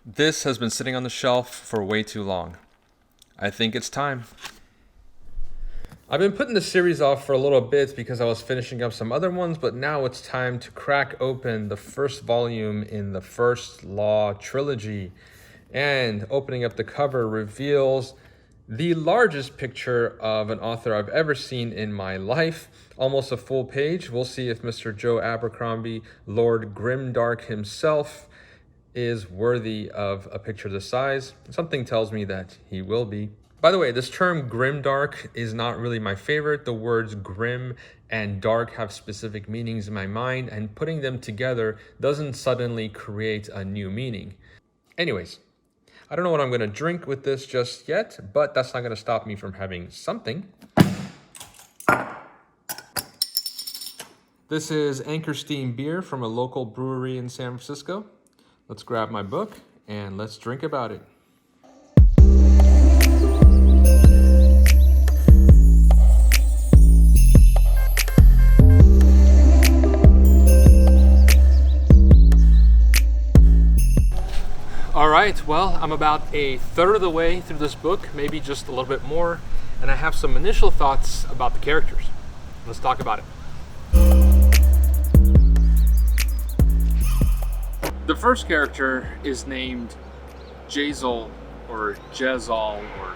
This has been sitting on the shelf for way too long. I think it's time. I've been putting the series off for a little bit because I was finishing up some other ones, but now it's time to crack open the first volume in the First Law Trilogy. And opening up the cover reveals the largest picture of an author I've ever seen in my life. Almost a full page. We'll see if Mr. Joe Abercrombie, Lord GrimDark himself, is worthy of a picture this size. Something tells me that he will be. By the way, this term grimdark is not really my favorite. The words grim and dark have specific meanings in my mind, and putting them together doesn't suddenly create a new meaning. Anyways, I don't know what I'm gonna drink with this just yet, but that's not gonna stop me from having something. This is Anchor Steam beer from a local brewery in San Francisco. Let's grab my book and let's drink about it. All right, well, I'm about a third of the way through this book, maybe just a little bit more, and I have some initial thoughts about the characters. Let's talk about it. The first character is named Jezal or Jezal or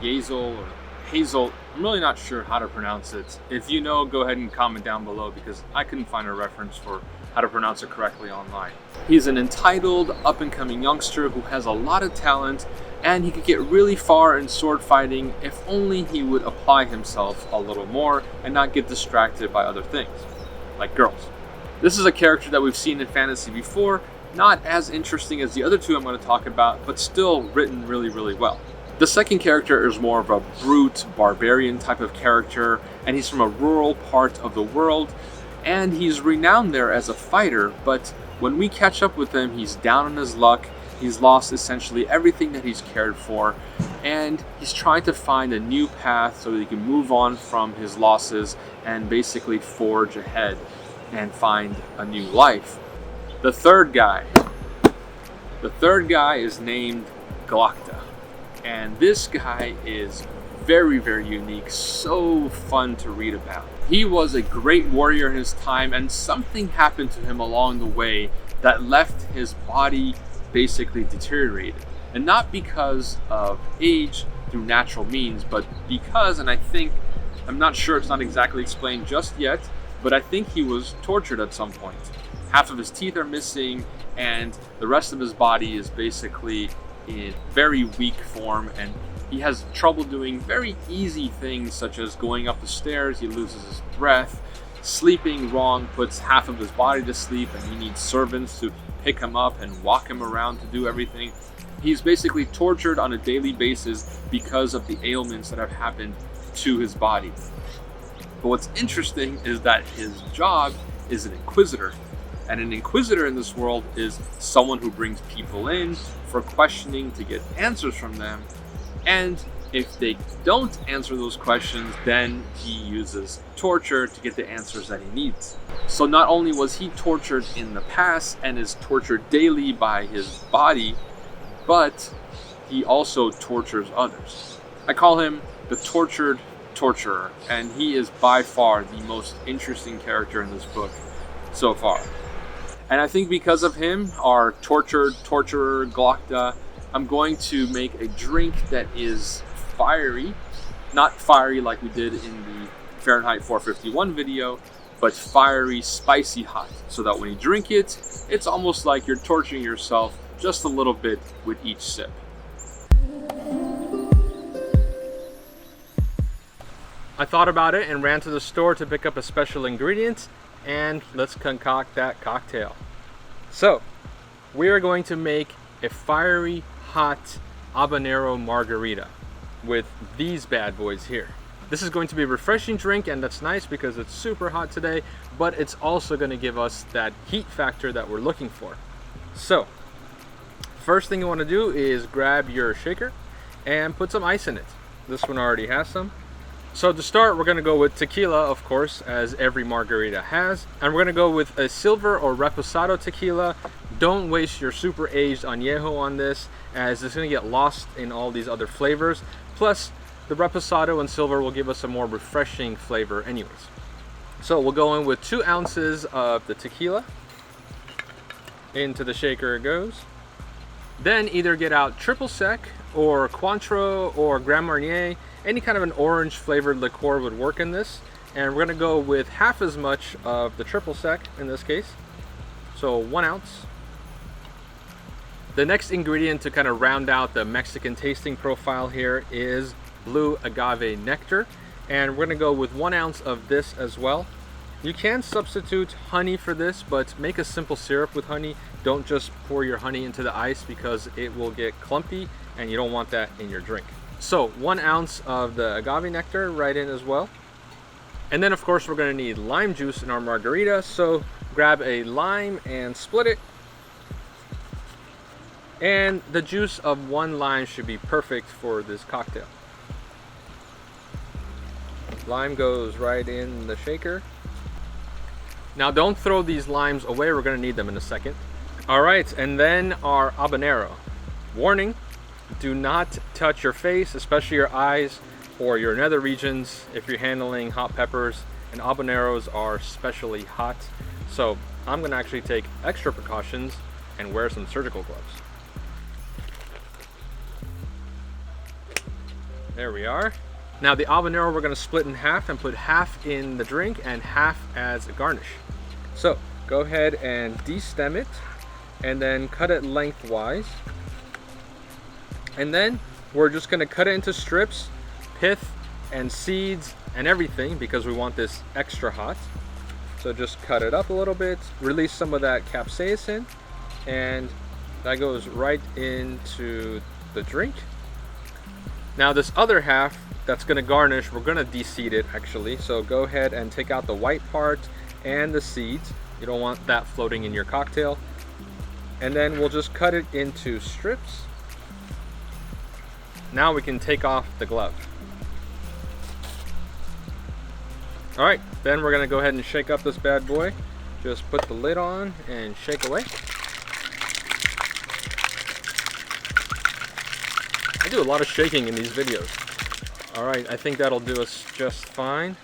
Jezal or Hazel. I'm really not sure how to pronounce it. If you know, go ahead and comment down below because I couldn't find a reference for how to pronounce it correctly online. He's an entitled, up-and-coming youngster who has a lot of talent, and he could get really far in sword fighting if only he would apply himself a little more and not get distracted by other things, like girls. This is a character that we've seen in fantasy before, not as interesting as the other two I'm going to talk about, but still written really, really well. The second character is more of a brute, barbarian type of character, and he's from a rural part of the world, and he's renowned there as a fighter, but when we catch up with him, he's down on his luck. He's lost essentially everything that he's cared for, and he's trying to find a new path so that he can move on from his losses and basically forge ahead and find a new life. The third guy is named Glokta, and this guy is very, very unique, so fun to read about. He was a great warrior in his time, and something happened to him along the way that left his body basically deteriorated. And not because of age through natural means, but because, and I'm not sure, it's not exactly explained just yet, but I think he was tortured at some point. Half of his teeth are missing, and the rest of his body is basically in very weak form, and he has trouble doing very easy things such as going up the stairs. He loses his breath. Sleeping wrong puts half of his body to sleep, and he needs servants to pick him up and walk him around to do everything. He's basically tortured on a daily basis because of the ailments that have happened to his body. But what's interesting is that his job is an inquisitor. And an inquisitor in this world is someone who brings people in for questioning to get answers from them. And if they don't answer those questions, then he uses torture to get the answers that he needs. So not only was he tortured in the past and is tortured daily by his body, but he also tortures others. I call him the tortured torturer, and he is by far the most interesting character in this book so far. And I think because of him, our tortured torturer Glokta, I'm going to make a drink that is fiery, not fiery like we did in the Fahrenheit 451 video, but fiery, spicy hot, so that when you drink it, it's almost like you're torturing yourself just a little bit with each sip. I thought about it and ran to the store to pick up a special ingredient, and let's concoct that cocktail. So, we are going to make a fiery, hot Habanero Margarita with these bad boys here. This is going to be a refreshing drink, and that's nice because it's super hot today, but it's also going to give us that heat factor that we're looking for. So, first thing you want to do is grab your shaker and put some ice in it. This one already has some. So to start, we're going to go with tequila, of course, as every margarita has. And we're going to go with a silver or reposado tequila. Don't waste your super aged añejo on this, as it's going to get lost in all these other flavors. Plus, the reposado and silver will give us a more refreshing flavor anyways. So we'll go in with 2 ounces of the tequila. Into the shaker it goes. Then either get out triple sec or Cointreau or Grand Marnier. Any kind of an orange flavored liqueur would work in this. And we're going to go with half as much of the triple sec in this case. So 1 ounce. The next ingredient to kind of round out the Mexican tasting profile here is blue agave nectar. And we're going to go with 1 ounce of this as well. You can substitute honey for this, but make a simple syrup with honey. Don't just pour your honey into the ice because it will get clumpy and you don't want that in your drink. So 1 ounce of the agave nectar right in as well. And then of course we're going to need lime juice in our margarita. So grab a lime and split it. And the juice of 1 lime should be perfect for this cocktail. Lime goes right in the shaker. Now don't throw these limes away, we're going to need them in a second. All right, and then our habanero. Warning, do not touch your face, especially your eyes or your nether regions if you're handling hot peppers, and habaneros are especially hot. So I'm going to actually take extra precautions and wear some surgical gloves. There we are. Now the habanero we're going to split in half and put half in the drink and half as a garnish. So go ahead and destem it and then cut it lengthwise. And then we're just going to cut it into strips, pith and seeds and everything because we want this extra hot. So just cut it up a little bit, release some of that capsaicin, and that goes right into the drink. Now this other half that's going to garnish, we're going to de-seed it actually. So go ahead and take out the white part and the seeds. You don't want that floating in your cocktail. And then we'll just cut it into strips. Now we can take off the glove. All right, then we're going to go ahead and shake up this bad boy. Just put the lid on and shake away. I do a lot of shaking in these videos. All right, I think that'll do us just fine.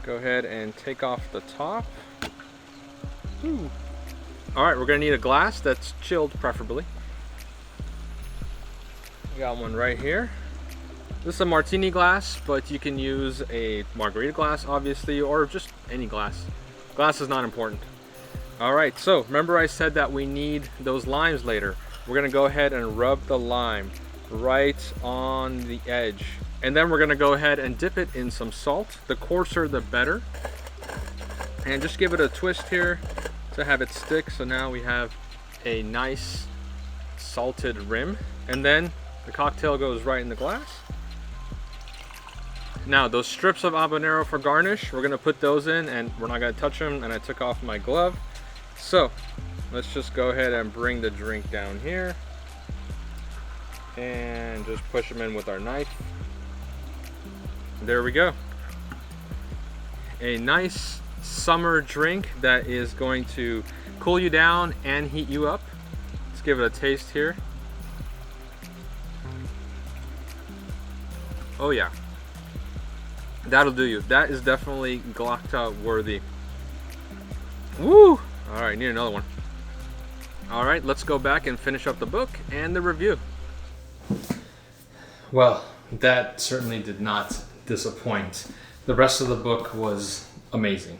Go ahead and take off the top. Ooh. All right, we're gonna need a glass that's chilled preferably. We got one right here. This is a martini glass, but you can use a margarita glass obviously, or just any glass. Glass is not important. All right, so remember I said that we need those limes later. We're gonna go ahead and rub the lime right on the edge. And then we're gonna go ahead and dip it in some salt. The coarser, the better. And just give it a twist here to have it stick. So now we have a nice salted rim. And then the cocktail goes right in the glass. Now those strips of habanero for garnish, we're gonna put those in and we're not gonna touch them. And I took off my glove. So let's just go ahead and bring the drink down here. And just push them in with our knife. There we go. A nice summer drink that is going to cool you down and heat you up. Let's give it a taste here. Oh yeah, that'll do you. That is definitely Glokta worthy. Woo! All right, need another one. All right, let's go back and finish up the book and the review. Well, that certainly did not disappoint. The rest of the book was amazing.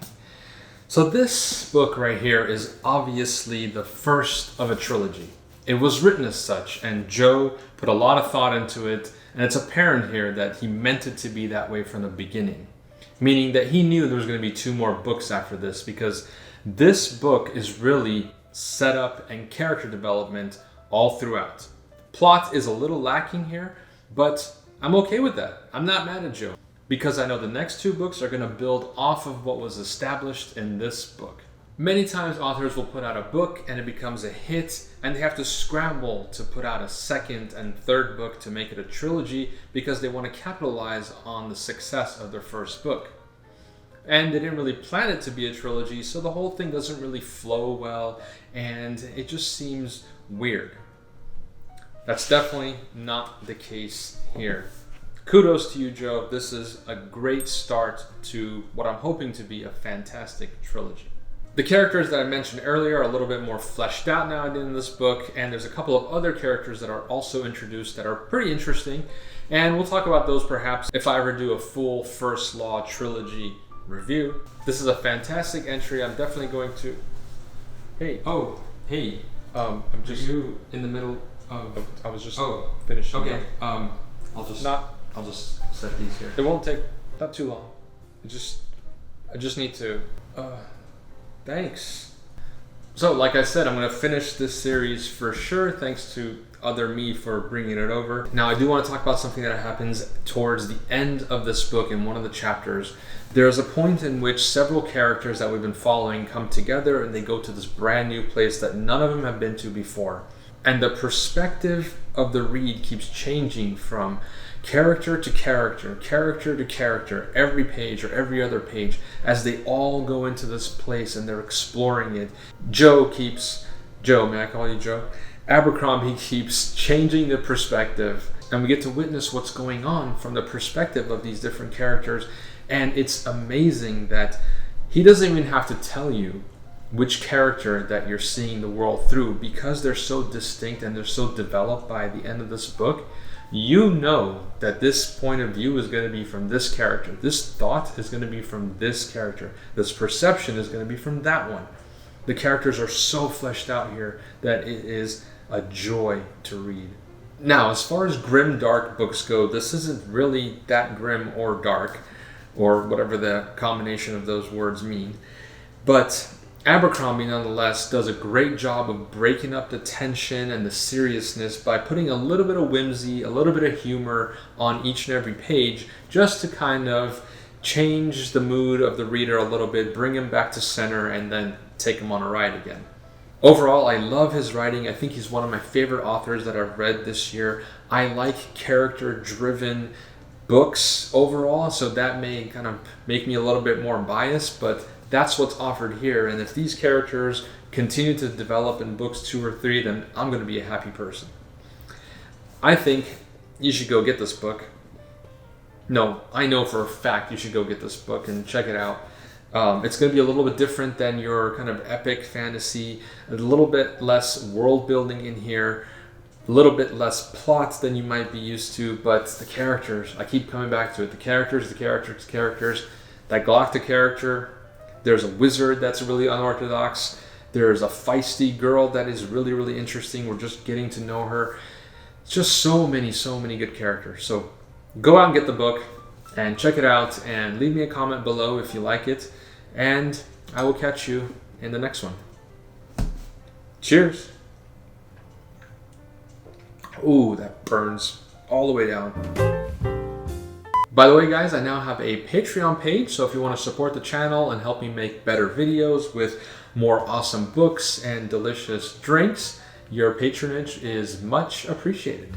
So this book right here is obviously the first of a trilogy. It was written as such, and Joe put a lot of thought into it, and it's apparent here that he meant it to be that way from the beginning. Meaning that he knew there was going to be 2 more books after this, because this book is really setup and character development all throughout. Plot is a little lacking here, but I'm okay with that. I'm not mad at Joe, because I know the next 2 books are going to build off of what was established in this book. Many times authors will put out a book and it becomes a hit, and they have to scramble to put out a second and third book to make it a trilogy because they want to capitalize on the success of their first book. And they didn't really plan it to be a trilogy, so the whole thing doesn't really flow well, and it just seems weird. That's definitely not the case here. Kudos to you, Joe. This is a great start to what I'm hoping to be a fantastic trilogy. The characters that I mentioned earlier are a little bit more fleshed out now in this book, and there's a couple of other characters that are also introduced that are pretty interesting, and we'll talk about those perhaps if I ever do a full First Law Trilogy review. This is a fantastic entry. I'm definitely going to... Hey. Oh, hey. I'm just in the middle of... I was just finishing. Okay. Up. I'll just set these here. It won't take not too long. I just need to... Thanks. So, like I said, I'm going to finish this series for sure, thanks to other me for bringing it over. Now, I do want to talk about something that happens towards the end of this book in one of the chapters. There's a point in which several characters that we've been following come together and they go to this brand new place that none of them have been to before. And the perspective of the read keeps changing from character to character, character to character, every page or every other page, as they all go into this place and they're exploring it. Joe, may I call you Joe? Abercrombie keeps changing the perspective, and we get to witness what's going on from the perspective of these different characters. And it's amazing that he doesn't even have to tell you which character that you're seeing the world through, because they're so distinct and they're so developed by the end of this book. You know that this point of view is going to be from this character. This thought is going to be from this character. This perception is going to be from that one. The characters are so fleshed out here that it is a joy to read. Now, as far as GrimDark books go, this isn't really that grim or dark, or whatever the combination of those words mean. But Abercrombie, nonetheless, does a great job of breaking up the tension and the seriousness by putting a little bit of whimsy, a little bit of humor on each and every page, just to kind of change the mood of the reader a little bit, bring him back to center, and then take him on a ride again. Overall, I love his writing. I think he's one of my favorite authors that I've read this year. I like character-driven books overall, so that may kind of make me a little bit more biased, but that's what's offered here. And if these characters continue to develop in books 2 or 3, then I'm going to be a happy person. I think you should go get this book. No, I know for a fact you should go get this book and check it out. It's going to be a little bit different than your kind of epic fantasy, a little bit less world building in here, a little bit less plot than you might be used to, but the characters, I keep coming back to it. The characters. That Glokta character, there's a wizard that's really unorthodox. There's a feisty girl that is really, really interesting. We're just getting to know her. It's just so many good characters. So go out and get the book and check it out and leave me a comment below if you like it. And I will catch you in the next one. Cheers. Ooh, that burns all the way down. By the way, guys, I now have a Patreon page, so if you want to support the channel and help me make better videos with more awesome books and delicious drinks, your patronage is much appreciated.